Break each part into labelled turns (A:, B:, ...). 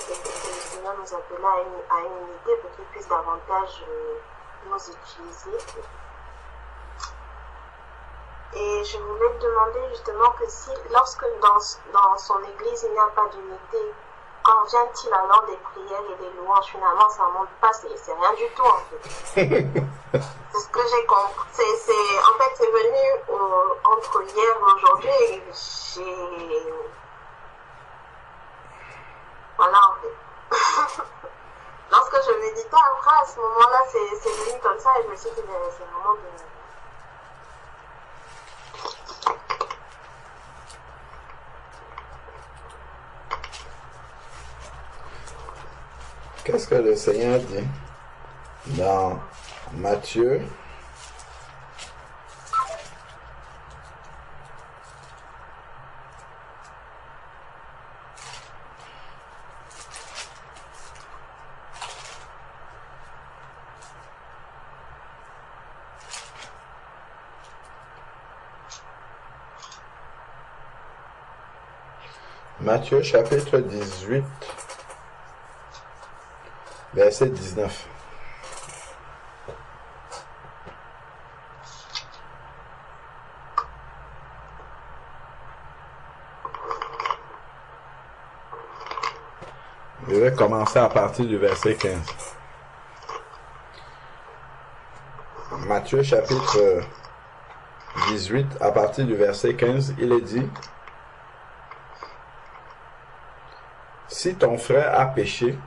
A: que le Seigneur nous appelle à une unité pour qu'il puisse davantage nous utiliser. Et je voulais te demander justement que si, lorsque dans son église il n'y a pas d'unité, quand vient-il alors des prières et des louanges, finalement ça ne monte pas, c'est rien du tout en fait. C'est ce que j'ai compris. En fait, c'est venu entre hier et aujourd'hui et j'ai... Voilà en fait. Lorsque je méditais après, à ce moment-là, c'est venu comme ça et je me suis dit, c'est vraiment bien.
B: Qu'est-ce que le Seigneur dit dans Matthieu ? Matthieu chapitre 18, verset 19. Je vais commencer à partir du verset 15. Matthieu chapitre 18, à partir du verset 15, il est dit: si ton frère a péché,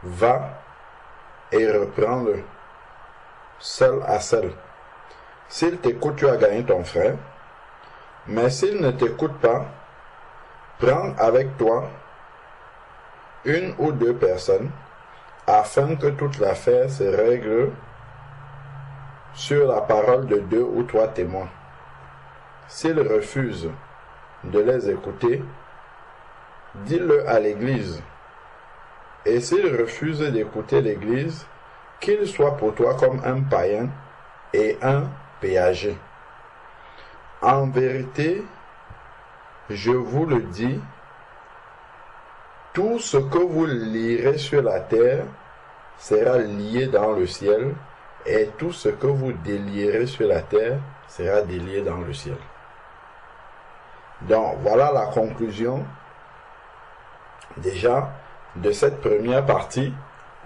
B: va et reprends-le, seul à seul. S'il t'écoute, tu as gagné ton frère. Mais s'il ne t'écoute pas, prends avec toi une ou deux personnes, afin que toute l'affaire se règle sur la parole de 2 ou 3 témoins. S'il refuse de les écouter, dis-le à l'Église. Et s'il refuse d'écouter l'Église, qu'il soit pour toi comme un païen et un péager. En vérité, je vous le dis, tout ce que vous lierez sur la terre sera lié dans le ciel, et tout ce que vous délierez sur la terre sera délié dans le ciel. Donc, voilà la conclusion déjà de cette première partie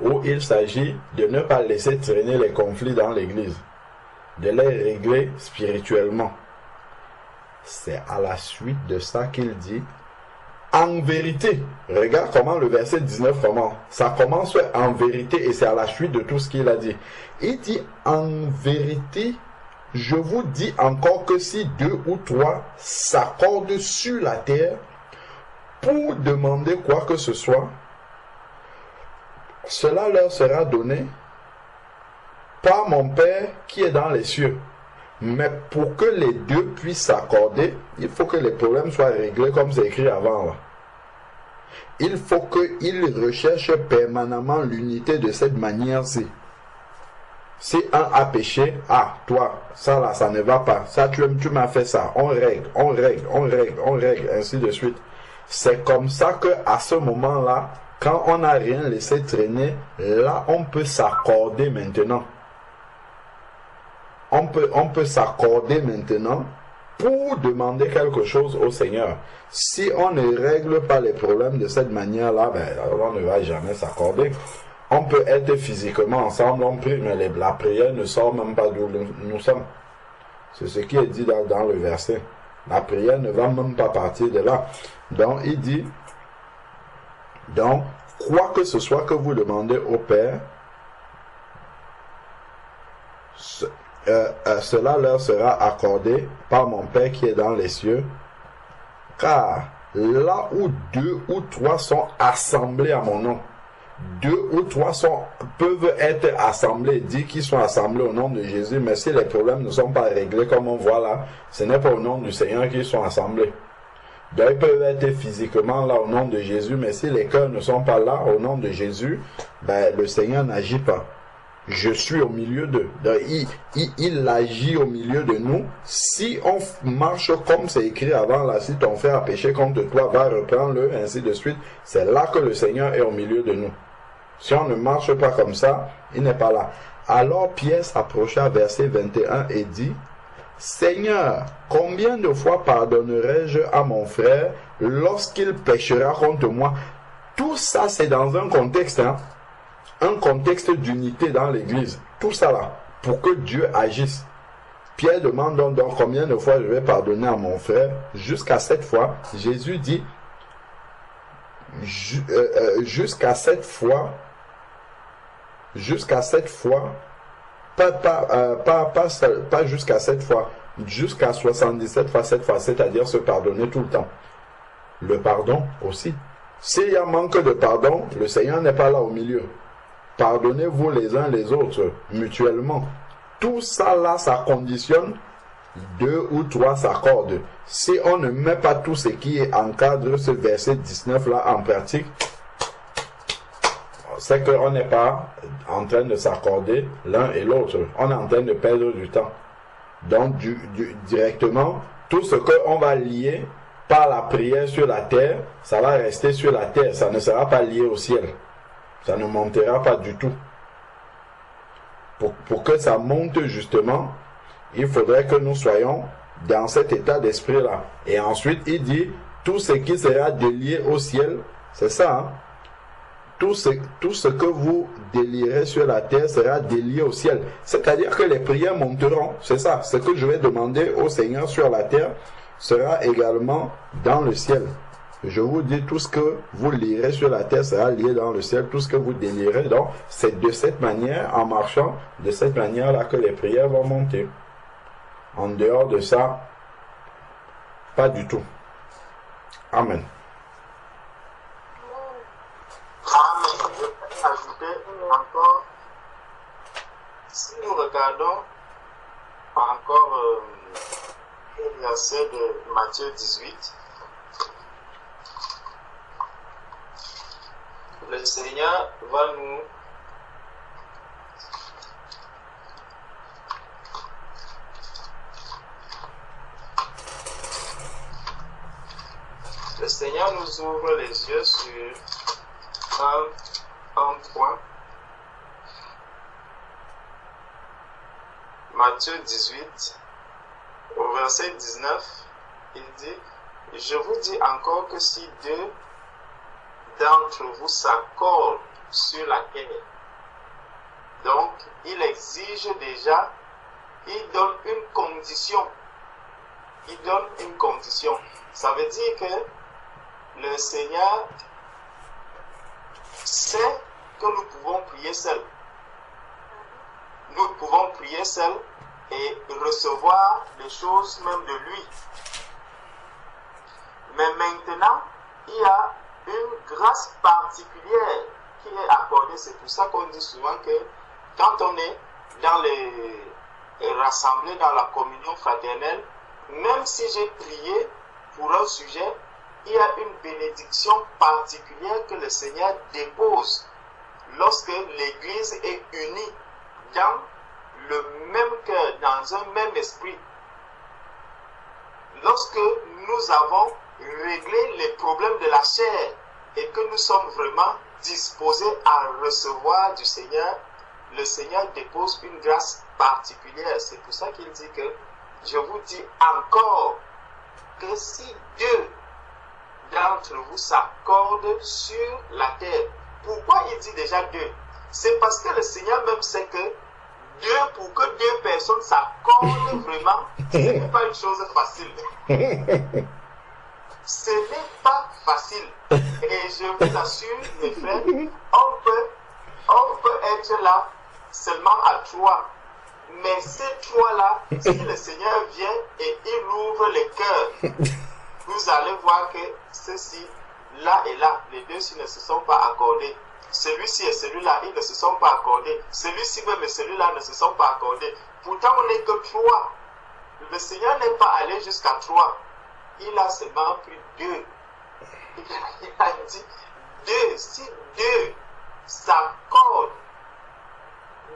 B: où il s'agit de ne pas laisser traîner les conflits dans l'Église, de les régler spirituellement. C'est à la suite de ça qu'il dit en vérité. Regarde comment le verset 19 commence. Ça commence en vérité et c'est à la suite de tout ce qu'il a dit. Il dit en vérité, je vous dis encore que si 2 ou 3 s'accordent sur la terre pour demander quoi que ce soit, cela leur sera donné par mon Père qui est dans les cieux. Mais pour que les deux puissent s'accorder, il faut que les problèmes soient réglés comme c'est écrit avant là. Il faut qu'ils recherchent permanemment l'unité de cette manière-ci. Si un a péché, toi, ça là, ça ne va pas. Ça, tu m'as fait ça. On règle, ainsi de suite. C'est comme ça que à ce moment-là, quand on n'a rien laissé traîner, là, on peut s'accorder maintenant. On peut s'accorder maintenant pour demander quelque chose au Seigneur. Si on ne règle pas les problèmes de cette manière-là, on ne va jamais s'accorder. On peut être physiquement ensemble, on prie, mais la prière ne sort même pas d'où nous sommes. C'est ce qui est dit dans le verset. La prière ne va même pas partir de là. Donc, il dit, donc, quoi que ce soit que vous demandez au Père, cela leur sera accordé par mon Père qui est dans les cieux. Car là où 2 ou 3 sont assemblés à mon nom, 2 ou 3 peuvent être assemblés, dit qu'ils sont assemblés au nom de Jésus, mais si les problèmes ne sont pas réglés comme on voit là, ce n'est pas au nom du Seigneur qu'ils sont assemblés. Donc ils peuvent être physiquement là au nom de Jésus, mais si les cœurs ne sont pas là au nom de Jésus, le Seigneur n'agit pas. je suis au milieu d'eux. Il agit au milieu de nous. Si on marche comme c'est écrit avant, là, si ton frère a péché contre toi, va reprendre-le, ainsi de suite. C'est là que le Seigneur est au milieu de nous. Si on ne marche pas comme ça, il n'est pas là. Alors Pierre s'approcha, verset 21, et dit, Seigneur, combien de fois pardonnerai-je à mon frère lorsqu'il péchera contre moi? Tout ça, c'est dans un contexte, un contexte d'unité dans l'église. Tout ça là, pour que Dieu agisse. Pierre demande donc combien de fois je vais pardonner à mon frère. Jusqu'à 7 fois. Jésus dit, jusqu'à 7 fois, pas jusqu'à 7 fois, jusqu'à 77 fois 7 fois, c'est-à-dire se pardonner tout le temps. Le pardon aussi. S'il y a manque de pardon, le Seigneur n'est pas là au milieu. Pardonnez-vous les uns les autres, mutuellement. Tout ça là, ça conditionne 2 ou 3 s'accordent. Si on ne met pas tout ce qui encadre ce verset 19 là en pratique, c'est qu'on n'est pas en train de s'accorder l'un et l'autre. On est en train de perdre du temps. Donc, directement, tout ce qu'on va lier par la prière sur la terre, ça va rester sur la terre. Ça ne sera pas lié au ciel. Ça ne montera pas du tout. Pour que ça monte justement, il faudrait que nous soyons dans cet état d'esprit-là. Et ensuite, il dit, tout ce qui sera délié au ciel, c'est ça, tout ce que vous délierez sur la terre sera délié au ciel. C'est-à-dire que les prières monteront, c'est ça. Ce que je vais demander au Seigneur sur la terre sera également dans le ciel. Je vous dis, tout ce que vous lirez sur la terre sera lié dans le ciel. Tout ce que vous délirez, donc, c'est de cette manière, en marchant de cette manière-là que les prières vont monter. En dehors de ça, pas du tout. Amen.
C: Amen. Je peux ajouter encore, si nous regardons encore le verset de Matthieu 18, le Seigneur va nous ouvre les yeux sur un point. Matthieu 18, au verset 19, il dit, je vous dis encore que si 2 d'entre vous s'accordent sur la terre, donc il exige déjà, il donne une condition. Il donne une condition. Ça veut dire que le Seigneur sait que nous pouvons prier seuls. Nous pouvons prier seuls et recevoir les choses même de lui. Mais maintenant, il y a une grâce particulière qui est accordée. C'est pour ça qu'on dit souvent que quand on est dans rassemblés dans la communion fraternelle, même si j'ai prié pour un sujet, il y a une bénédiction particulière que le Seigneur dépose lorsque l'Église est unie dans le même cœur, dans un même esprit. Lorsque nous avons réglé les problèmes de la chair et que nous sommes vraiment disposés à recevoir du Seigneur, le Seigneur dépose une grâce particulière. C'est pour ça qu'il dit que je vous dis encore que si 2 d'entre vous s'accordent sur la terre. Pourquoi il dit déjà 2? C'est parce que le Seigneur même sait que pour que 2 personnes s'accordent vraiment, ce n'est pas une chose facile. Ce n'est pas facile. Et je vous assure, mes frères, on peut être là seulement à 3. Mais ces 3-là, si le Seigneur vient et il ouvre les cœurs, vous allez voir que ceux-ci, là et là, les 2-ci ne se sont pas accordés. Celui-ci et celui-là, ils ne se sont pas accordés. Celui-ci même et celui-là ne se sont pas accordés. Pourtant, on n'est que 3. Le Seigneur n'est pas allé jusqu'à 3. Il a seulement pris 2. Il a dit 2. Si 2 s'accordent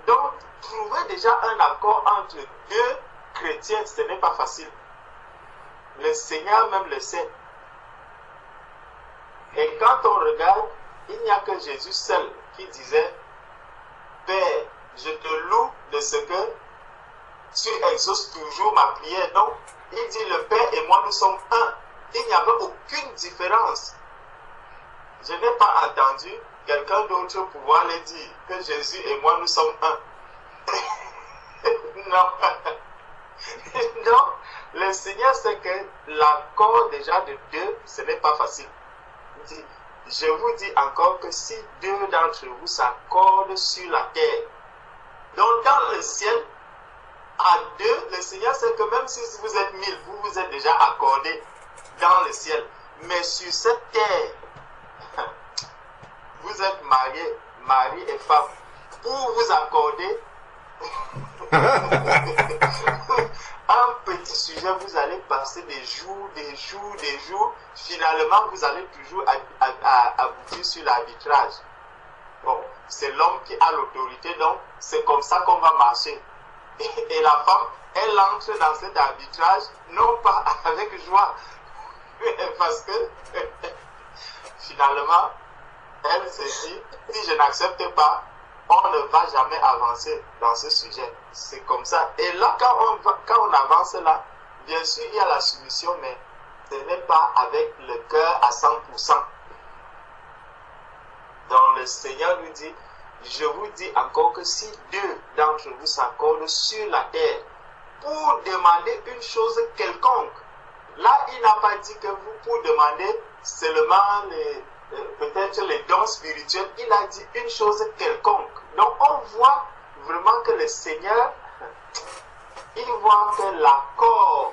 C: dans trouver déjà un accord entre deux chrétiens, ce n'est pas facile. Le Seigneur même le sait. Et quand on regarde, il n'y a que Jésus seul qui disait, Père, je te loue de ce que tu exauces toujours ma prière. Donc, il dit, le Père et moi, nous sommes un. Il n'y avait aucune différence. Je n'ai pas entendu quelqu'un d'autre pouvoir le dire que Jésus et moi, nous sommes un. Non. Non. Le Seigneur sait que l'accord déjà de deux, ce n'est pas facile. Il dit, je vous dis encore que si deux d'entre vous s'accordent sur la terre, donc dans le ciel, à deux, le Seigneur sait que même si vous êtes 1000, vous vous êtes déjà accordés dans le ciel. Mais sur cette terre, vous êtes mariés, mari et femme, pour vous accorder un petit sujet, vous allez passer des jours. Finalement, vous allez toujours aboutir sur l'arbitrage. Bon, c'est l'homme qui a l'autorité, donc c'est comme ça qu'on va marcher. Et la femme, elle entre dans cet arbitrage, non pas avec joie, parce que finalement, elle se dit, si je n'accepte pas, on ne va jamais avancer dans ce sujet. C'est comme ça. Et là, quand on avance là, bien sûr, il y a la soumission, mais ce n'est pas avec le cœur à 100%. Donc le Seigneur nous dit, je vous dis encore que si deux d'entre vous s'accordent sur la terre pour demander une chose quelconque, là, il n'a pas dit que vous, pour demander seulement peut-être les dons spirituels, il a dit une chose quelconque. Donc on voit vraiment que le Seigneur, il voit que l'accord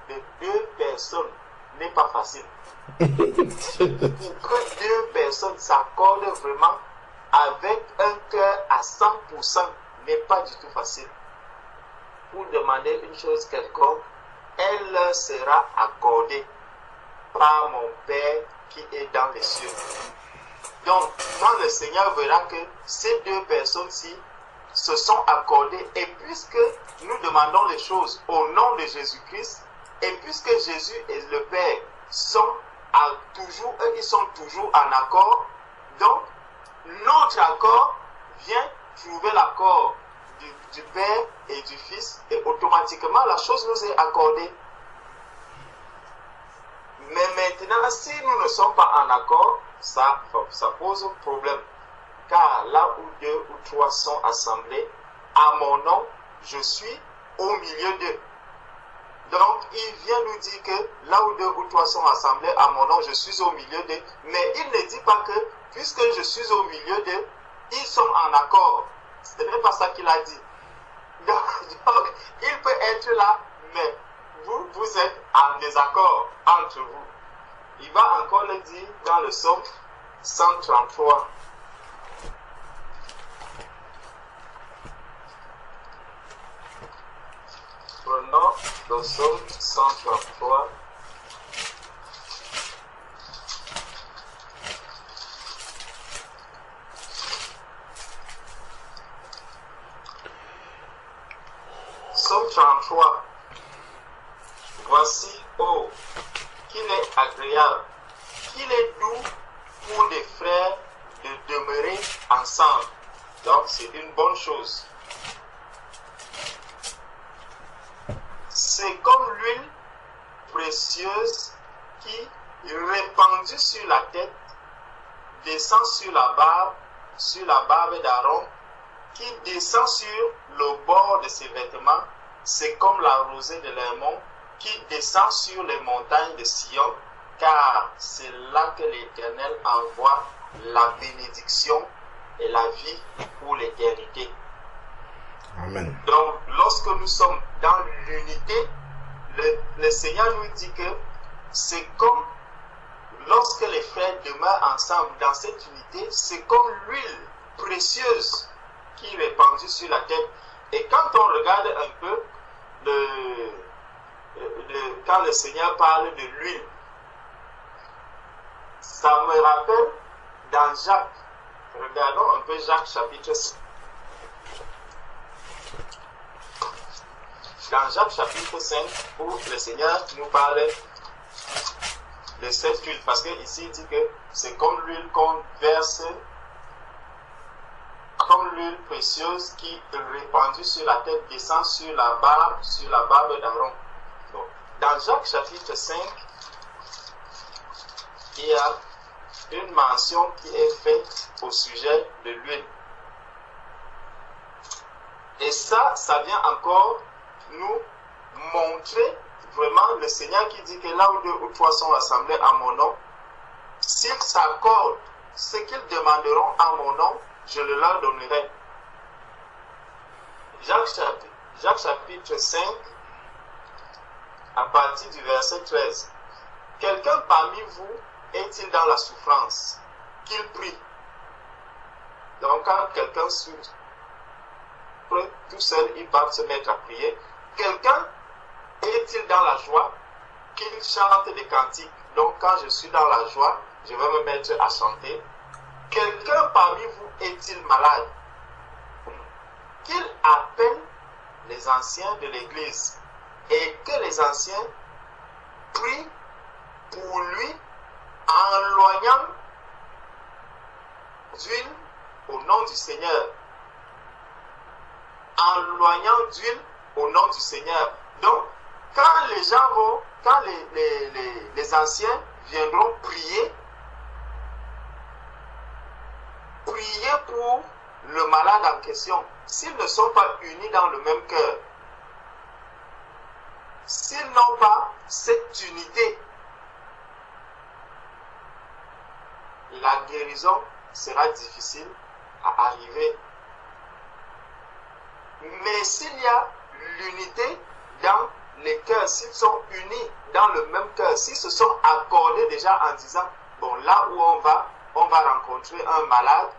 C: de deux personnes n'est pas facile. Pour que deux personnes s'accordent vraiment avec un cœur à 100% n'est pas du tout facile. Pour demander une chose quelconque, elle leur sera accordée par mon Père qui est dans les cieux. Donc, quand le Seigneur verra que ces deux personnes-ci se sont accordées, et puisque nous demandons les choses au nom de Jésus-Christ, et puisque Jésus et le Père sont ils sont toujours en accord, donc notre accord vient trouver l'accord du Père et du Fils, et automatiquement la chose nous est accordée. Mais maintenant, si nous ne sommes pas en accord, ça pose problème. Car là où deux ou trois sont assemblés, à mon nom, je suis au milieu d'eux. Donc, il vient nous dire que là où deux ou trois sont assemblés, à mon nom, je suis au milieu d'eux. Mais il ne dit pas que, puisque je suis au milieu d'eux, ils sont en accord. Ce n'est pas ça qu'il a dit. Donc, il peut être là, mais vous êtes en désaccord entre vous. Il va encore le dire dans le psaume 133. Prenons le psaume 133. Psaume 33. Voici, oh, qu'il est agréable, qu'il est doux pour des frères de demeurer ensemble. Donc, c'est une bonne chose. C'est comme l'huile précieuse qui, répandue sur la tête, descend sur la barbe d'Aaron, qui descend sur le bord de ses vêtements. C'est comme la rosée de l'Hermon qui descend sur les montagnes de Sion, car c'est là que l'Éternel envoie la bénédiction et la vie pour l'éternité.
B: Amen.
C: Donc, lorsque nous sommes dans l'unité, le Seigneur nous dit que c'est comme lorsque les frères demeurent ensemble dans cette unité, c'est comme l'huile précieuse qui est répandue sur la tête. Et quand on regarde un peu quand le Seigneur parle de l'huile, ça me rappelle dans Jacques. Regardons un peu Jacques chapitre 5. dans Jacques chapitre 5, où le Seigneur nous parle de cette huile, parce qu'ici il dit que c'est comme l'huile qu'on verse, comme l'huile précieuse qui est répandue sur la tête, descend sur la barbe d'Aaron. Donc, dans Jacques chapitre 5, il y a une mention qui est faite au sujet de l'huile. Et ça vient encore nous montrer vraiment le Seigneur qui dit que là où 2 ou 3 sont rassemblés à mon nom, s'ils s'accordent ce qu'ils demanderont à mon nom, je le leur donnerai. Jacques chapitre 5, à partir du verset 13. Quelqu'un parmi vous est-il dans la souffrance? Qu'il prie. Donc quand quelqu'un souffre, tout seul, il va se mettre à prier. Quelqu'un est-il dans la joie? Qu'il chante des cantiques. Donc quand je suis dans la joie, je vais me mettre à chanter. Quelqu'un parmi vous est-il malade? Qu'il appelle les anciens de l'église et que les anciens prient pour lui en loignant d'huile au nom du Seigneur. En loignant d'huile au nom du Seigneur. Donc, quand les gens vont, quand les anciens viendront prier pour le malade en question, s'ils ne sont pas unis dans le même cœur, s'ils n'ont pas cette unité, la guérison sera difficile à arriver. Mais s'il y a l'unité dans les cœurs, s'ils sont unis dans le même cœur, s'ils se sont accordés déjà en disant, bon, là où on va rencontrer un malade,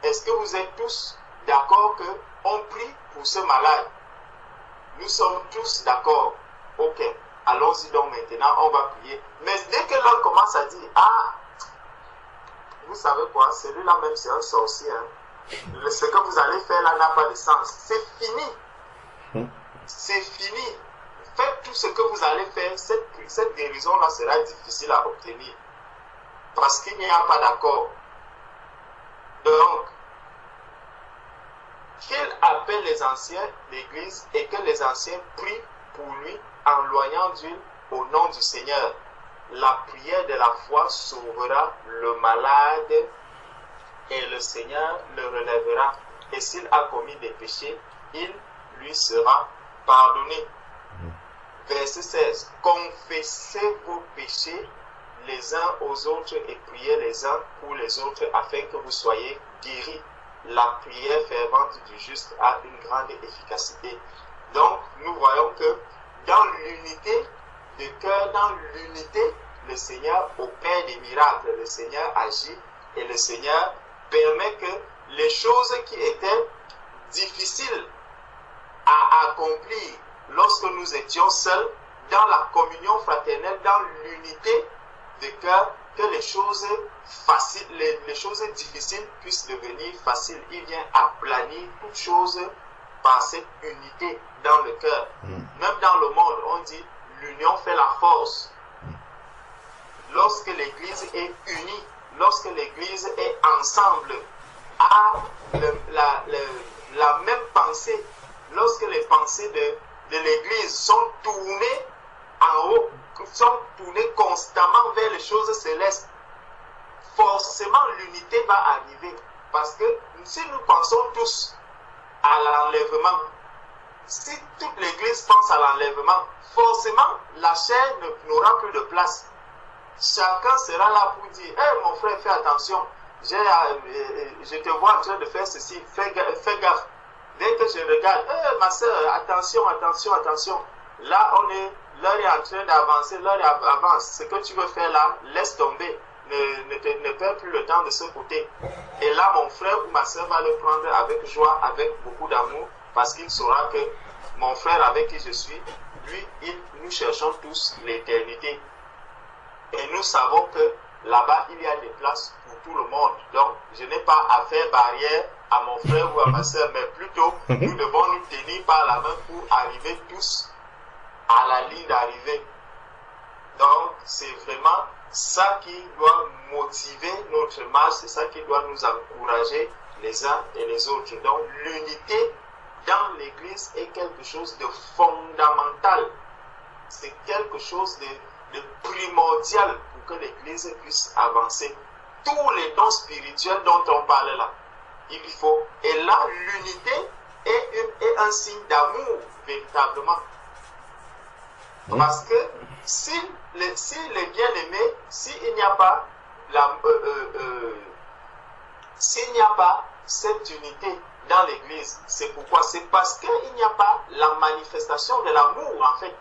C: est-ce que vous êtes tous d'accord qu'on prie pour ce malade? Nous sommes tous d'accord. Ok, allons-y donc maintenant, on va prier. Mais dès que l'on commence à dire, ah, vous savez quoi, celui-là même c'est un sorcier. Hein. Ce que vous allez faire là n'a pas de sens. C'est fini. C'est fini. Faites tout ce que vous allez faire. Cette guérison-là sera difficile à obtenir. Parce qu'il n'y a pas d'accord. Donc, qu'il appelle les anciens d'église et que les anciens prient pour lui en loignant d'huile au nom du Seigneur. La prière de la foi sauvera le malade et le Seigneur le relèvera. Et s'il a commis des péchés, il lui sera pardonné. Verset 16. Confessez vos péchés les uns aux autres et priez les uns pour les autres afin que vous soyez guéris. La prière fervente du juste a une grande efficacité. Donc, nous voyons que dans l'unité de cœur, dans l'unité, le Seigneur opère des miracles, le Seigneur agit et le Seigneur permet que les choses qui étaient difficiles à accomplir lorsque nous étions seuls, dans la communion fraternelle, dans l'unité de cœur, que les choses faciles, les choses difficiles puissent devenir faciles. Il vient aplanir toutes choses par cette unité dans le cœur. Même dans le monde, on dit l'union fait la force. Lorsque l'Église est unie, lorsque l'Église est ensemble, a la même pensée, lorsque les pensées de l'Église sont tournées en haut, sont tournées constamment vers les choses célestes, forcément l'unité va arriver. Parce que si nous pensons tous à l'enlèvement, si toute l'Église pense à l'enlèvement, forcément la chair n'aura plus de place. Chacun sera là pour dire, hey, mon frère, fais attention, je te vois en train de faire ceci, fais gaffe. Dès que je regarde, hey, ma soeur, attention, attention, attention. Là, l'heure est en train d'avancer, l'heure avance. Ce que tu veux faire là, laisse tomber. Ne perds plus le temps de ce côté. Et là, mon frère ou ma soeur va le prendre avec joie, avec beaucoup d'amour, parce qu'il saura que mon frère avec qui je suis, lui, nous cherchons tous l'éternité. Et nous savons que là-bas, il y a des places pour tout le monde. Donc, je n'ai pas à faire barrière à mon frère ou à ma soeur, mais plutôt, nous devons nous tenir par la main pour arriver tous à la ligne d'arrivée. Donc, c'est vraiment ça qui doit motiver notre marche, c'est ça qui doit nous encourager les uns et les autres. Donc, l'unité dans l'Église est quelque chose de fondamental. C'est quelque chose de primordial pour que l'Église puisse avancer. Tous les dons spirituels dont on parle là, il faut. Et là, l'unité est un signe d'amour, véritablement. Parce que si les bien-aimés, s'il n'y a pas s'il n'y a pas cette unité dans l'Église, c'est pourquoi? C'est parce qu'il n'y a pas la manifestation de l'amour, en fait.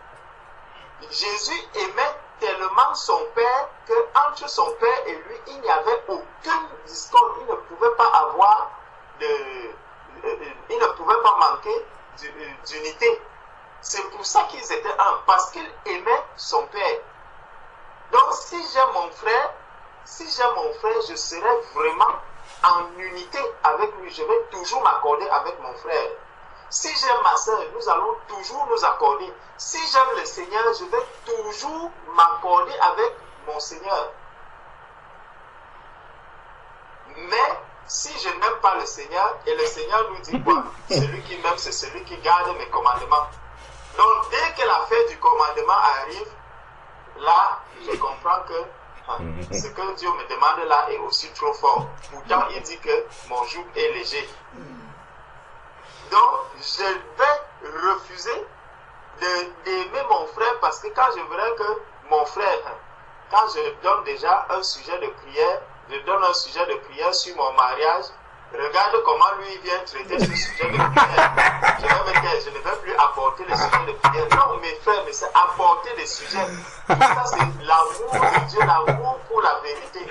C: Jésus aimait tellement son Père qu'entre son Père et lui, il n'y avait aucune discorde. Il ne pouvait pas avoir il ne pouvait pas manquer d'unité. C'est pour ça qu'ils étaient un, parce qu'il aimait son Père. Donc si j'aime mon frère, je serai vraiment en unité avec lui. Je vais toujours m'accorder avec mon frère. Si j'aime ma soeur, nous allons toujours nous accorder. Si j'aime le Seigneur, je vais toujours m'accorder avec mon Seigneur. Mais si je n'aime pas le Seigneur, et le Seigneur nous dit quoi? Celui qui m'aime, c'est celui qui garde mes commandements. Donc dès que l'affaire du commandement arrive, là, je comprends que ce que Dieu me demande là est aussi trop fort. Pourtant, il dit que mon joug est léger. Donc, je vais refuser d'aimer mon frère parce que quand je verrai que mon frère, quand je donne déjà un sujet de prière, je donne un sujet de prière sur mon mariage, regarde comment lui vient traiter ce sujet de prière. Je vais me dire, je ne vais plus apporter les sujets de prière. Non, mes frères, mais c'est apporter des sujets. Tout ça, c'est l'amour de Dieu, l'amour pour la vérité.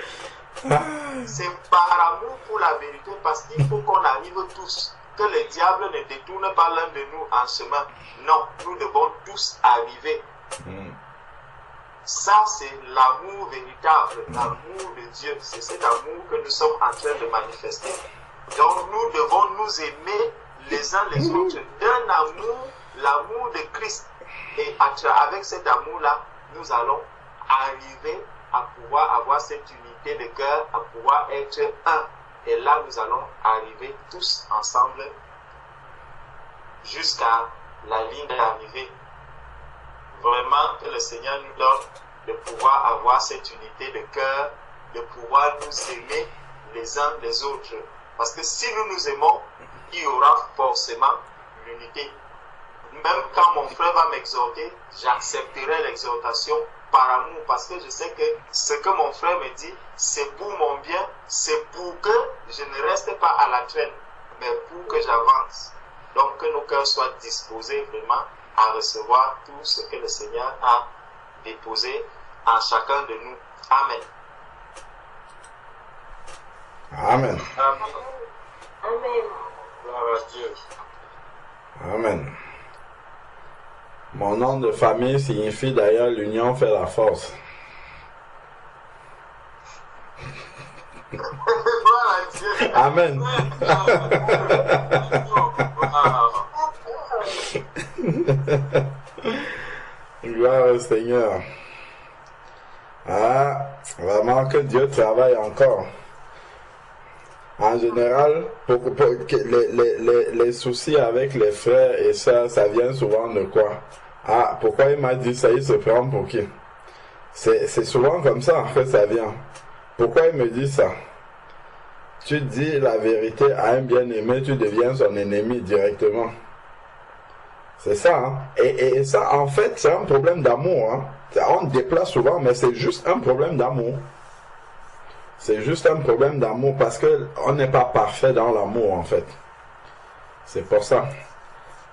C: C'est par amour pour la vérité parce qu'il faut qu'on arrive tous. Que le diable ne détourne pas l'un de nous en chemin. Non, nous devons tous arriver. Ça, c'est l'amour véritable, l'amour de Dieu. C'est cet amour que nous sommes en train de manifester. Donc, nous devons nous aimer les uns les autres d'un amour, l'amour de Christ. Et avec cet amour-là, nous allons arriver à pouvoir avoir cette unité de cœur, à pouvoir être un. Et là, nous allons arriver tous ensemble jusqu'à la ligne d'arrivée. Vraiment que le Seigneur nous donne de pouvoir avoir cette unité de cœur, de pouvoir nous aimer les uns les autres. Parce que si nous nous aimons, il y aura forcément l'unité. Même quand mon frère va m'exhorter, j'accepterai l'exhortation par amour, parce que je sais que ce que mon frère me dit, c'est pour mon bien, c'est pour que je ne reste pas à la traîne, mais pour que j'avance. Donc que nos cœurs soient disposés vraiment à recevoir tout ce que le Seigneur a déposé en chacun de nous. Amen.
B: Amen.
C: Amen.
A: Amen.
C: Gloire à Dieu.
B: Amen. Mon nom de famille signifie d'ailleurs l'union fait la force.
C: Gloire à Dieu.
B: Amen. Gloire au Seigneur. Ah, vraiment que Dieu travaille encore. En général, les soucis avec les frères et sœurs, ça vient souvent de quoi? Ah, pourquoi il m'a dit ça, il se prend pour qui? C'est souvent comme ça que ça vient. Pourquoi il me dit ça? Tu dis la vérité à un bien-aimé, tu deviens son ennemi directement. C'est ça, hein? Et ça, en fait, c'est un problème d'amour, hein? On déplace souvent, mais c'est juste un problème d'amour. C'est juste un problème d'amour parce qu'on n'est pas parfait dans l'amour, en fait. C'est pour ça.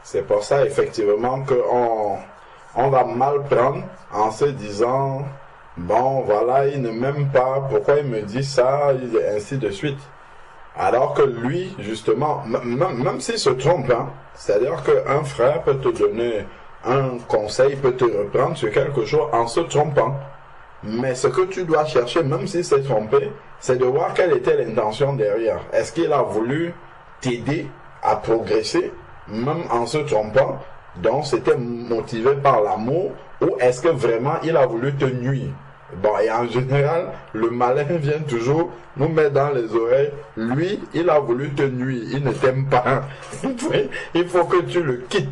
B: C'est pour ça, effectivement, qu'on va mal prendre en se disant, bon, voilà, il ne m'aime pas, pourquoi il me dit ça, et ainsi de suite. Alors que lui, justement, même s'il se trompe, hein, c'est-à-dire qu'un frère peut te donner un conseil, peut te reprendre sur quelque chose en se trompant. Mais ce que tu dois chercher, même s'il s'est trompé, c'est de voir quelle était l'intention derrière. Est-ce qu'il a voulu t'aider à progresser, même en se trompant, Donc c'était motivé par l'amour ou est-ce que vraiment il a voulu te nuire? Bon, et en général, le malin vient toujours nous mettre dans les oreilles, lui, il a voulu te nuire, il ne t'aime pas. Il faut que tu le quittes.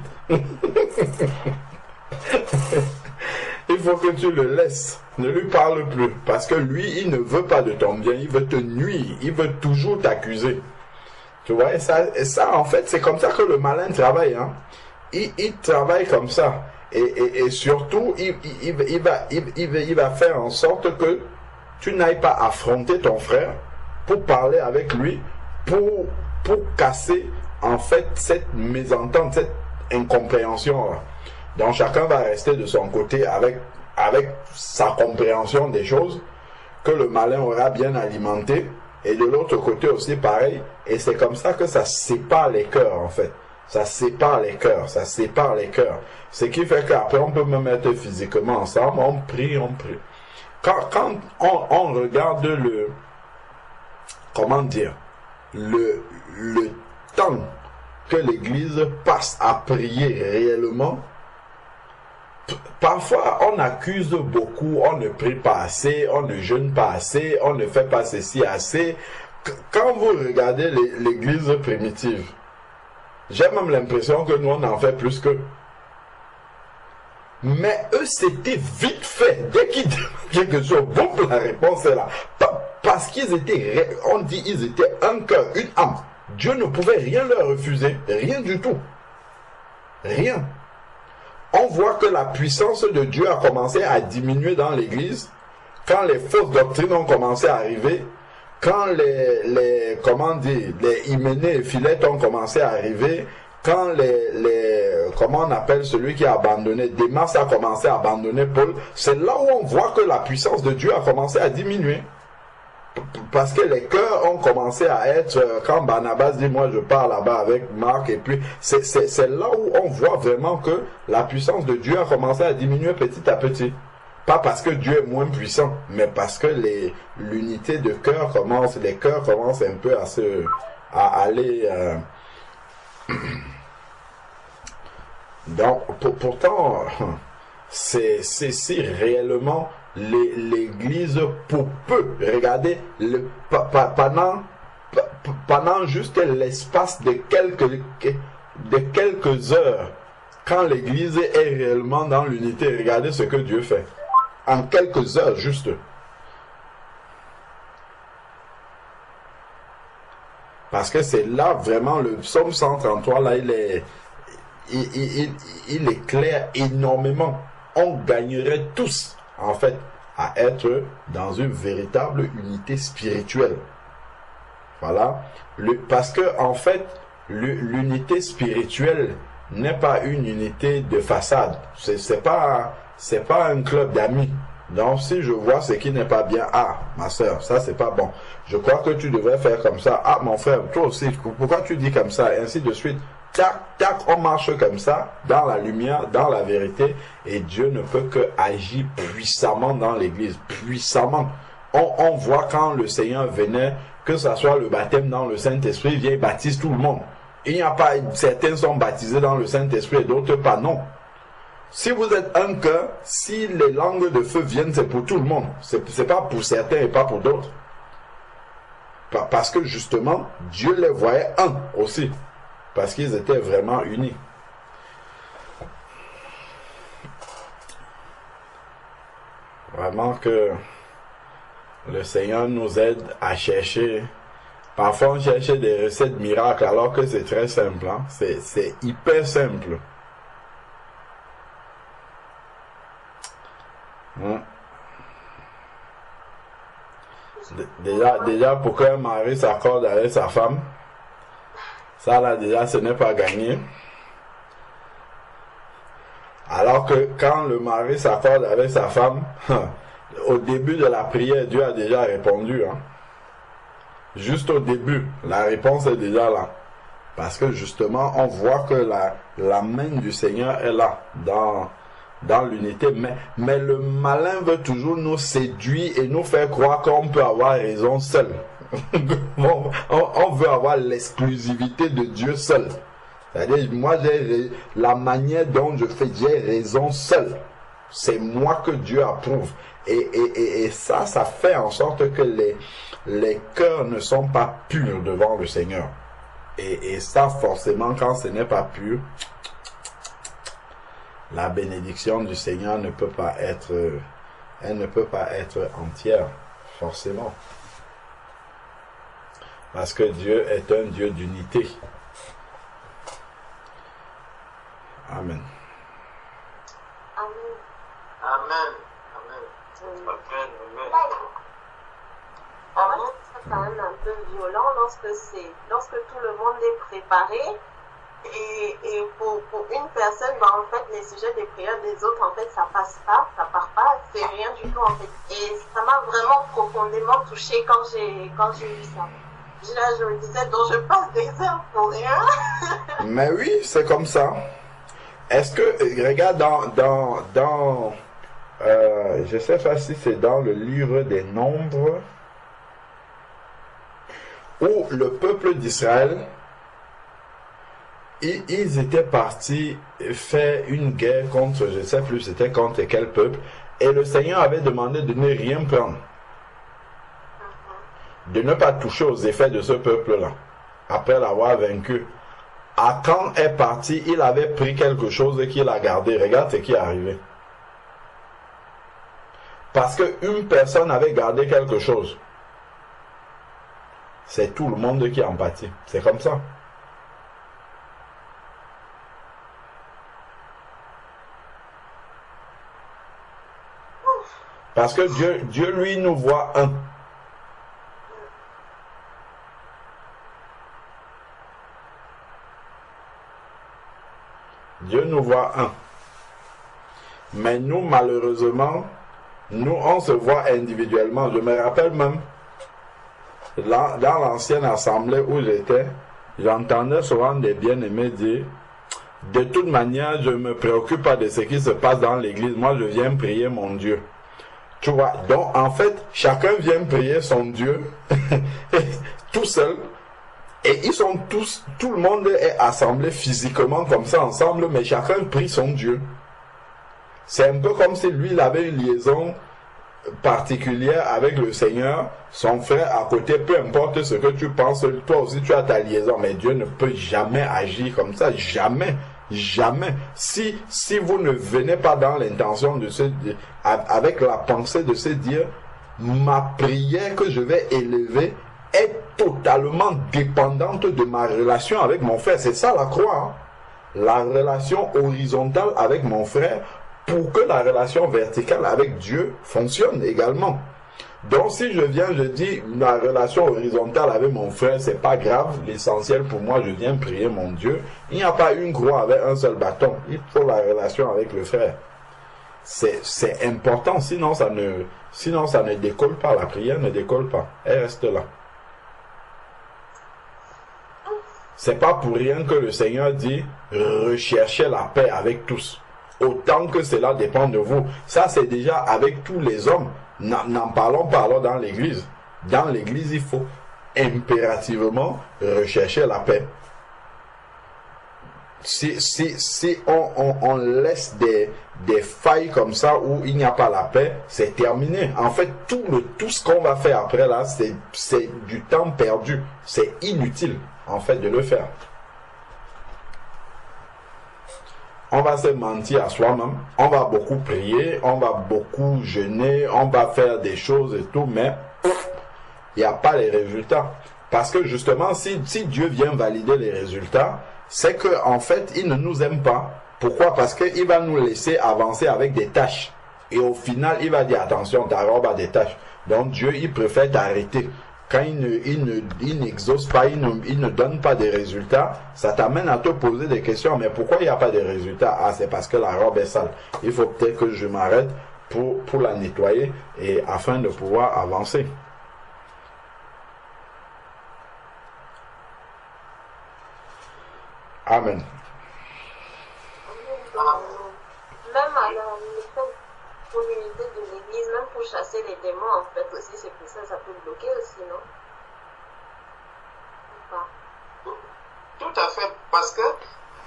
B: Il faut que tu le laisses. Ne lui parle plus. Parce que lui, il ne veut pas de ton bien, il veut te nuire, il veut toujours t'accuser. Tu vois, et ça, en fait, c'est comme ça que le malin travaille. Hein. Il travaille comme ça. Et surtout, il va faire en sorte que tu n'ailles pas affronter ton frère pour parler avec lui, pour casser en fait cette mésentente, cette incompréhension. Donc chacun va rester de son côté avec sa compréhension des choses que le malin aura bien alimenté, et de l'autre côté aussi pareil. Et c'est comme ça que ça sépare les cœurs en fait. Ça sépare les cœurs, ça sépare les cœurs. Ce qui fait qu'après, on peut me mettre physiquement ensemble, on prie. Quand on regarde le temps que l'Église passe à prier réellement, parfois on accuse beaucoup, on ne prie pas assez, on ne jeûne pas assez, on ne fait pas ceci assez. Quand vous regardez l'Église primitive, j'ai même l'impression que nous, on en fait plus qu'eux. Mais eux, c'était vite fait. Dès qu'ils disaient quelque chose, bon, la réponse est là. Parce qu'ils étaient, on dit, ils étaient un cœur, une âme. Dieu ne pouvait rien leur refuser. Rien du tout. Rien. On voit que la puissance de Dieu a commencé à diminuer dans l'Église quand les fausses doctrines ont commencé à arriver. Quand les Hyménée et Philette ont commencé à arriver, quand comment on appelle celui qui a abandonné, Démas a commencé à abandonner Paul, c'est là où on voit que la puissance de Dieu a commencé à diminuer. Parce que les cœurs ont commencé à être, quand Barnabas dit, moi je pars là-bas avec Marc, et puis c'est là où on voit vraiment que la puissance de Dieu a commencé à diminuer petit à petit. Pas parce que Dieu est moins puissant, mais parce que l'unité de cœur commence, les cœurs commencent un peu à aller. Donc, pourtant, c'est si réellement l'Église pour peu, regardez, pendant juste l'espace de quelques heures, quand l'Église est réellement dans l'unité, regardez ce que Dieu fait. En quelques heures juste. Parce que c'est là vraiment le psaume 133, là il éclaire énormément. On gagnerait tous en fait à être dans une véritable unité spirituelle. Voilà. Parce que en fait l'unité spirituelle n'est pas une unité de façade. C'est pas un club d'amis. Donc si je vois ce qui n'est pas bien, ah ma soeur, ça c'est pas bon, je crois que tu devrais faire comme ça, ah mon frère, toi aussi, pourquoi tu dis comme ça, et ainsi de suite. Tac, tac, on marche comme ça, dans la lumière, dans la vérité, et Dieu ne peut que agir puissamment dans l'église, puissamment. On voit quand le Seigneur venait, que ce soit le baptême dans le Saint-Esprit, il vient et baptise tout le monde. Il n'y a pas, certains sont baptisés dans le Saint-Esprit et d'autres pas, non. Si vous êtes un cœur, si les langues de feu viennent, c'est pour tout le monde. C'est pas pour certains et pas pour d'autres. Parce que justement, Dieu les voyait un aussi. Parce qu'ils étaient vraiment unis. Vraiment que le Seigneur nous aide à chercher. Parfois on cherche des recettes miracles alors que c'est très simple. Hein? C'est hyper simple. Déjà pour qu'un mari s'accorde avec sa femme, ça là déjà ce n'est pas gagné. Alors que quand le mari s'accorde avec sa femme, au début de la prière, Dieu a déjà répondu. Hein. Juste au début, la réponse est déjà là. Parce que justement, on voit que la main du Seigneur est là, dans l'unité. Mais le malin veut toujours nous séduire et nous faire croire qu'on peut avoir raison seul. On veut avoir l'exclusivité de Dieu seul. C'est-à-dire, moi, la manière dont je fais, j'ai raison seul. C'est moi que Dieu approuve. Et ça fait en sorte que les cœurs ne sont pas purs devant le Seigneur. Et ça, forcément, quand ce n'est pas pur, la bénédiction du Seigneur ne peut pas être, elle ne peut pas être entière, forcément. Parce que Dieu est un Dieu d'unité. Amen.
A: Amen.
C: Amen. Amen. Amen.
A: Amen. C'est quand même un peu violent lorsque tout le monde est préparé et pour une personne, en fait, les sujets des prières des autres, en fait, ça passe pas, ça part pas, c'est rien du tout, en fait. Et ça m'a vraiment profondément touchée quand j'ai vu ça. Là, je me disais, donc je passe des heures pour rien.
B: Mais oui, c'est comme ça. Est-ce que, regarde, je sais pas si c'est dans le livre des Nombres, où le peuple d'Israël, ils étaient partis faire une guerre contre, je ne sais plus c'était contre quel peuple, et le Seigneur avait demandé de ne rien prendre, de ne pas toucher aux effets de ce peuple-là, après l'avoir vaincu. Akan est parti, il avait pris quelque chose et qu'il a gardé. Regarde ce qui est arrivé. Parce qu'une personne avait gardé quelque chose. C'est tout le monde qui en pâtit. C'est comme ça. Parce que Dieu lui, nous voit un. Dieu nous voit un. Mais nous, malheureusement, nous, on se voit individuellement. Je me rappelle même, dans l'ancienne assemblée où j'étais, j'entendais souvent des bien-aimés dire, de toute manière, je ne me préoccupe pas de ce qui se passe dans l'église. Moi, je viens prier mon Dieu. Tu vois, donc en fait, chacun vient prier son Dieu tout seul. Et ils sont tous, tout le monde est assemblé physiquement comme ça ensemble, mais chacun prie son Dieu. C'est un peu comme si lui, il avait une liaison particulière avec le Seigneur, son frère à côté, peu importe ce que tu penses, toi aussi tu as ta liaison, mais Dieu ne peut jamais agir comme ça, jamais, jamais. Si vous ne venez pas dans l'intention avec la pensée de se dire, ma prière que je vais élever est totalement dépendante de ma relation avec mon frère. C'est ça la croix. Hein? La relation horizontale avec mon frère pour que la relation verticale avec Dieu fonctionne également. Donc si je viens, je dis la relation horizontale avec mon frère, c'est pas grave. L'essentiel pour moi, je viens prier mon Dieu. Il n'y a pas une croix avec un seul bâton. Il faut la relation avec le frère. C'est important, sinon ça ne décolle pas. La prière ne décolle pas. Elle reste là. C'est pas pour rien que le Seigneur dit recherchez la paix avec tous, autant que cela dépend de vous. Ça, c'est déjà avec tous les hommes. N'en parlons pas alors dans l'église. Dans l'église, il faut impérativement rechercher la paix. Si on laisse des failles comme ça où il n'y a pas la paix, c'est terminé. En fait, tout ce qu'on va faire après là, c'est du temps perdu. C'est inutile, en fait, de le faire. On va se mentir à soi-même, on va beaucoup prier, on va beaucoup jeûner, on va faire des choses et tout, mais il n'y a pas les résultats. Parce que justement, si Dieu vient valider les résultats, c'est que en fait, il ne nous aime pas. Pourquoi? Parce qu'il va nous laisser avancer avec des tâches. Et au final, il va dire, attention, ta robe a des tâches. Donc Dieu, il préfère t'arrêter. Quand il n'exauce pas, il ne donne pas des résultats, ça t'amène à te poser des questions. Mais pourquoi il n'y a pas de résultats? Ah, c'est parce que la robe est sale. Il faut peut-être que je m'arrête pour la nettoyer et afin de pouvoir avancer. Amen.
A: Même à l'unité de l'église, même pour chasser les démons, en fait, aussi, c'est pour ça peut bloquer aussi, non?
C: Tout tout à fait. Parce que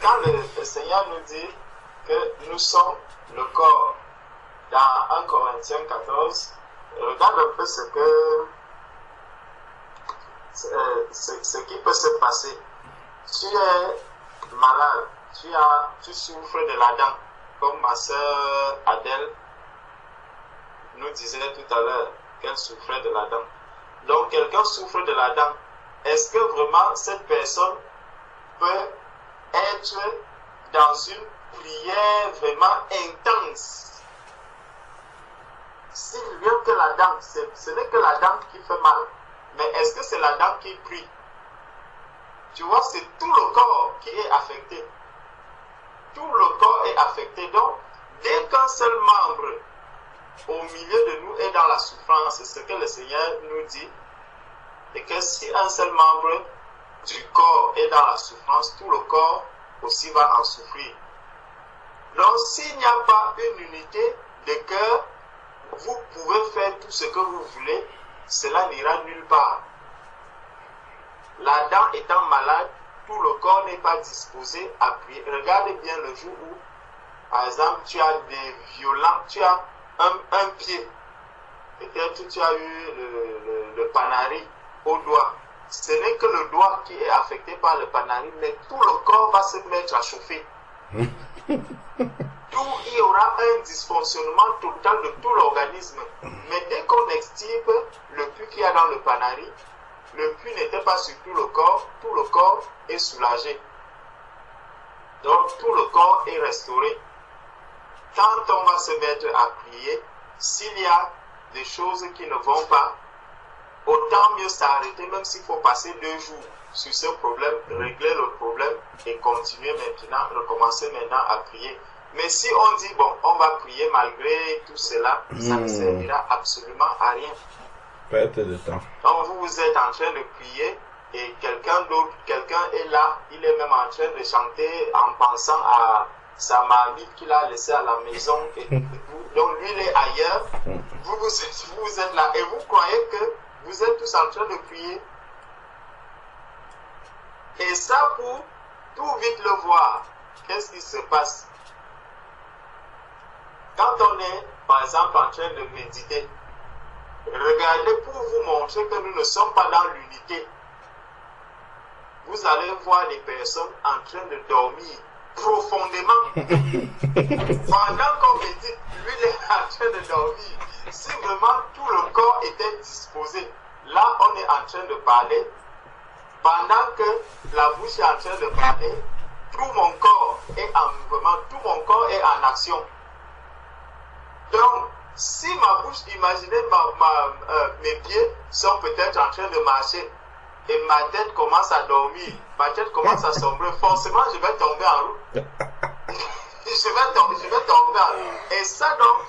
C: quand le Seigneur nous dit que nous sommes le corps, dans 1 Corinthiens 14, regarde un peu ce qui peut se passer. Tu es malade, tu souffres de la dent, comme ma soeur Adèle nous disait tout à l'heure qu'elle souffrait de la dent. Donc quelqu'un souffre de la dent. Est-ce que vraiment cette personne peut être dans une prière vraiment intense? S'il vient que la dent, ce n'est que la dent qui fait mal. Mais est-ce que c'est la dent qui prie? Tu vois, c'est tout le corps qui est affecté. Tout le corps est affecté. Donc, dès qu'un seul membre au milieu de nous est dans la souffrance, c'est ce que le Seigneur nous dit, et que si un seul membre du corps est dans la souffrance, tout le corps aussi va en souffrir. Donc, s'il n'y a pas une unité de cœur, vous pouvez faire tout ce que vous voulez, cela n'ira nulle part. La dent étant malade, tout le corps n'est pas disposé à prier. Regarde bien le jour où, par exemple, tu as des violents, tu as un pied. Peut-être tu as eu le panari au doigt. Ce n'est que le doigt qui est affecté par le panari, mais tout le corps va se mettre à chauffer. Il y aura un dysfonctionnement total de tout l'organisme. Mais dès qu'on extirpe le pus qu'il y a dans le panari, le pus n'était pas sur tout le corps est soulagé. Donc tout le corps est restauré. Quand on va se mettre à prier, s'il y a des choses qui ne vont pas, autant mieux s'arrêter, même s'il faut passer 2 jours sur ce problème, régler le problème et continuer maintenant, recommencer maintenant à prier. Mais si on dit, bon, on va prier malgré tout cela, ça ne servira absolument à rien.
B: Perte de temps.
C: Donc vous êtes en train de prier et quelqu'un d'autre, quelqu'un est là, il est même en train de chanter en pensant à sa mamie qu'il a laissée à la maison. Et donc lui, il est ailleurs. Vous êtes là et vous croyez que vous êtes tous en train de prier. Et ça, pour tout vite le voir, qu'est-ce qui se passe? Quand on est, par exemple, en train de méditer, regardez pour vous montrer que nous ne sommes pas dans l'unité. Vous allez voir des personnes en train de dormir profondément. Pendant qu'on médite, lui il est en train de dormir. Si vraiment tout le corps était disposé, là on est en train de parler. Pendant que la bouche est en train de parler, tout mon corps est en mouvement, tout mon corps est en action. Donc, si ma bouche, imaginez mes pieds sont peut-être en train de marcher et ma tête commence à dormir, ma tête commence à sombrer, forcément je vais tomber en route. je vais tomber en route. Et ça donc,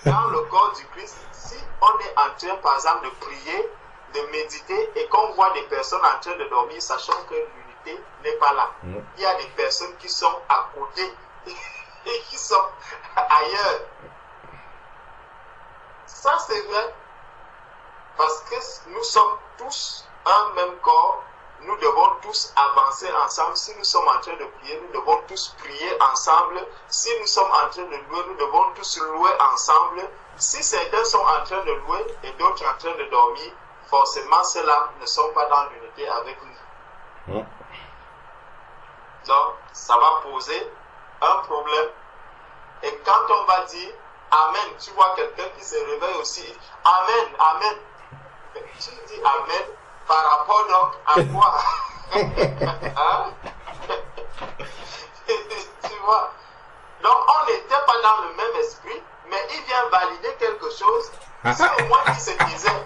C: dans le corps du Christ, si on est en train par exemple de prier, de méditer et qu'on voit des personnes en train de dormir, sachant que l'unité n'est pas là. Il y a des personnes qui sont à côté et qui sont ailleurs. Ça c'est vrai, parce que nous sommes tous un même corps, nous devons tous avancer ensemble. Si nous sommes en train de prier, nous devons tous prier ensemble. Si nous sommes en train de louer, nous devons tous louer ensemble. Si certains sont en train de louer et d'autres en train de dormir, forcément ceux-là ne sont pas dans l'unité avec nous. Donc, ça va poser un problème. Et quand on va dire Amen, tu vois quelqu'un qui se réveille aussi. Amen, Amen. Tu dis Amen par rapport donc à quoi? Hein? Tu vois? Donc on n'était pas dans le même esprit, mais il vient valider quelque chose. Si au moins il se disait,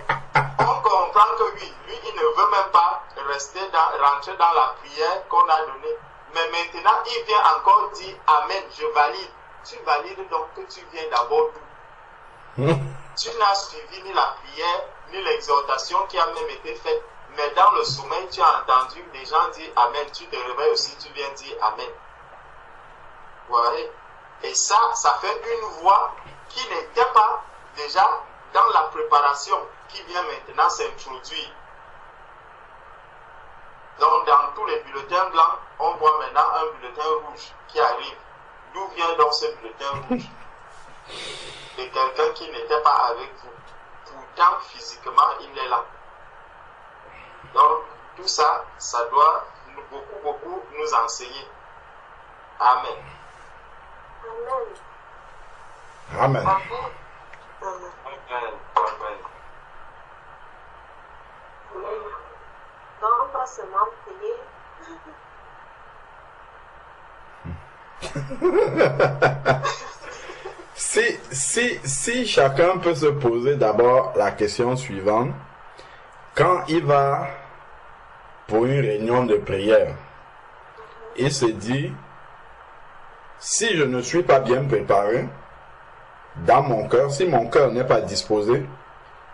C: on comprend que oui, lui il ne veut même pas rentrer dans la prière qu'on a donnée. Mais maintenant il vient encore dire Amen, je valide. Tu valides donc que tu viens d'abord d'où? Tu n'as suivi ni la prière, ni l'exhortation qui a même été faite. Mais dans le sommeil, tu as entendu des gens dire Amen. Tu te réveilles aussi, tu viens dire Amen. Vous voyez? Et ça fait une voix qui n'était pas déjà dans la préparation, qui vient maintenant s'introduire. Donc, dans tous les bulletins blancs, on voit maintenant un bulletin rouge qui arrive. D'où vient donc ce bulletin rouge? De quelqu'un qui n'était pas avec vous. Pourtant, physiquement, il est là. Donc, tout ça, ça doit beaucoup nous enseigner. Amen.
B: Amen.
A: Amen.
C: Amen. Amen.
A: Donc, on va seulement prier.
B: Si chacun peut se poser d'abord la question suivante, quand il va pour une réunion de prière, il se dit, si je ne suis pas bien préparé, dans mon cœur, si mon cœur n'est pas disposé,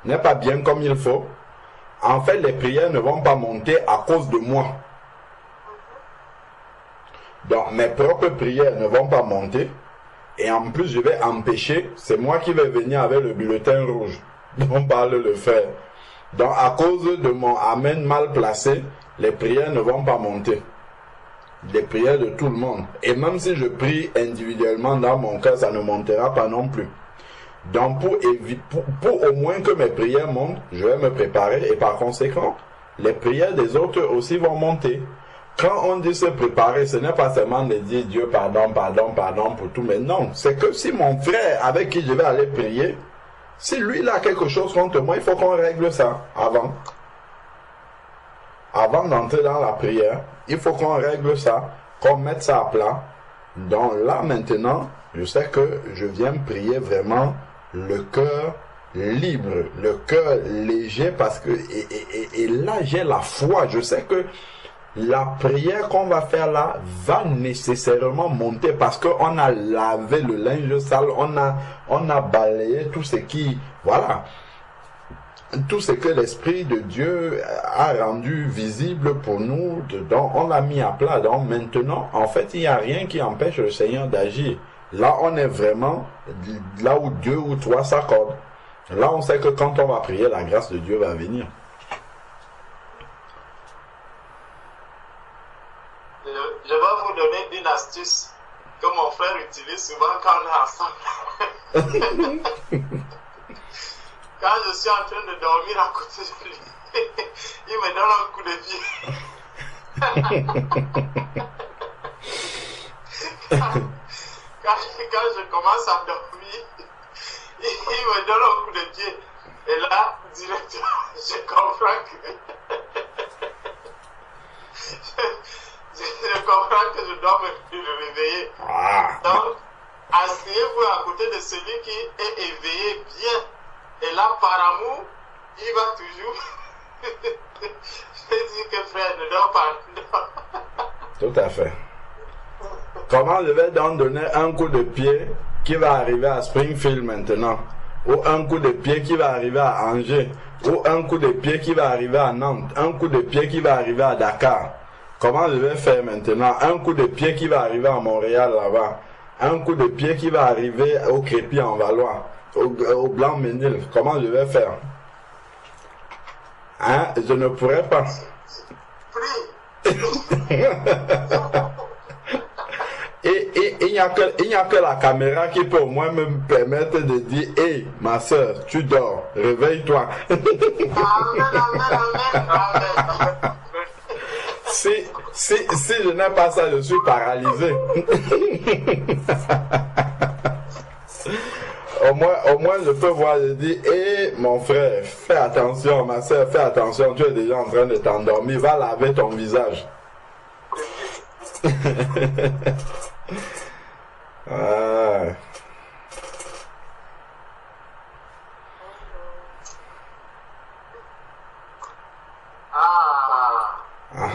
B: n'est pas bien comme il faut, en fait les prières ne vont pas monter à cause de moi. Donc mes propres prières ne vont pas monter, et en plus je vais empêcher, c'est moi qui vais venir avec le bulletin rouge dont parle le frère. Donc à cause de mon amen mal placé, les prières ne vont pas monter. Les prières de tout le monde. Et même si je prie individuellement dans mon cœur, ça ne montera pas non plus. Donc pour au moins que mes prières montent, je vais me préparer et par conséquent, les prières des autres aussi vont monter. Quand on dit se préparer, ce n'est pas seulement de dire Dieu pardon pour tout, mais non, c'est que si mon frère avec qui je vais aller prier, si lui il a quelque chose contre moi, il faut qu'on règle ça avant. Avant d'entrer dans la prière, il faut qu'on règle ça, qu'on mette ça à plat. Donc là maintenant, je sais que je viens prier vraiment le cœur libre, le cœur léger, parce que et là j'ai la foi, je sais que la prière qu'on va faire là va nécessairement monter parce qu'on a lavé le linge sale, on a balayé tout ce qui, voilà, tout ce que l'Esprit de Dieu a rendu visible pour nous, donc on l'a mis à plat. Donc maintenant, en fait, il n'y a rien qui empêche le Seigneur d'agir. Là, on est vraiment là où 2 ou 3 s'accordent. Là, on sait que quand on va prier, la grâce de Dieu va venir.
C: Je vais vous donner une astuce que mon frère utilise souvent quand on est ensemble. Quand je suis en train de dormir à côté de lui, il me donne un coup de pied. Quand je commence à dormir, il me donne un coup de pied. Et là, directement, je comprends que... je comprends que je dois me réveiller. Donc, asseyez-vous à côté de celui qui est éveillé bien. Et là, par amour, il va toujours... je dis que frère, ne dors pas.
B: Tout à fait. Comment je vais donc donner un coup de pied qui va arriver à Springfield maintenant, ou un coup de pied qui va arriver à Angers, ou un coup de pied qui va arriver à Nantes, un coup de pied qui va arriver à Dakar? Comment je vais faire maintenant? Un coup de pied qui va arriver à Montréal là-bas, un coup de pied qui va arriver au Crépi en Valois, au Blanc-Ménil. Comment je vais faire? Hein? Je ne pourrais pas. Et il n'y a que la caméra qui peut au moins me permettre de dire hey, ma soeur, tu dors, réveille-toi. Si je n'ai pas ça, je suis paralysé. Au moins je peux voir, je dis hey, mon frère, fais attention, ma soeur, fais attention, tu es déjà en train de t'endormir, va laver ton visage. Ah.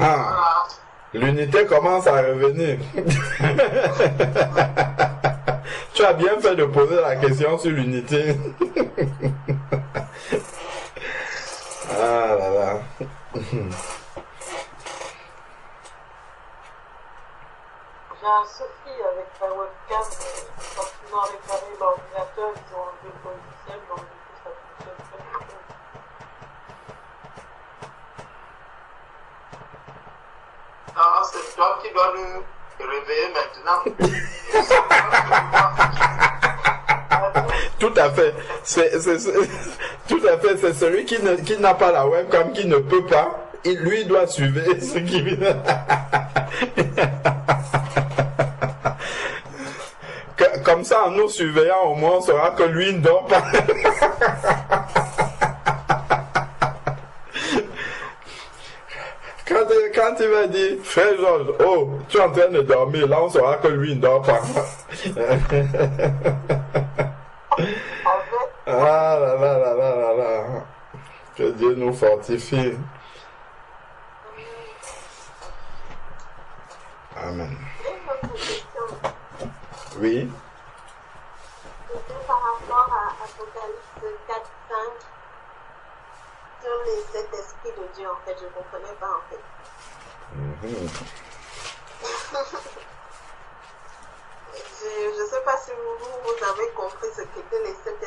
B: Ah. L'unité commence à revenir. Tu as bien fait de poser la question sur l'unité. Ah là là.
A: J'ai un souci avec la webcam. Quand ils ont réparé l'ordinateur, ils ont enlevé le logiciel, donc du coup ça fonctionne pas du tout.
C: dois nous réveiller maintenant.
B: Tout à fait. Tout à fait. C'est celui qui n'a pas la webcam, qui ne peut pas. Lui doit suivre ce qui vient. Comme ça, en nous surveillant, au moins, on saura que lui ne dort pas. Quand il va dire, frère Georges, oh, tu es en train de dormir, là, on saura que lui ne dort pas. Ah là là là là là là. Que Dieu nous fortifie. Amen. Oui.
A: C'était par rapport à Apocalypse 4, 5 sur les 7 esprits de Dieu. En fait, je ne comprenais pas en fait. Je ne sais pas si vous avez compris ce qu'étaient les 7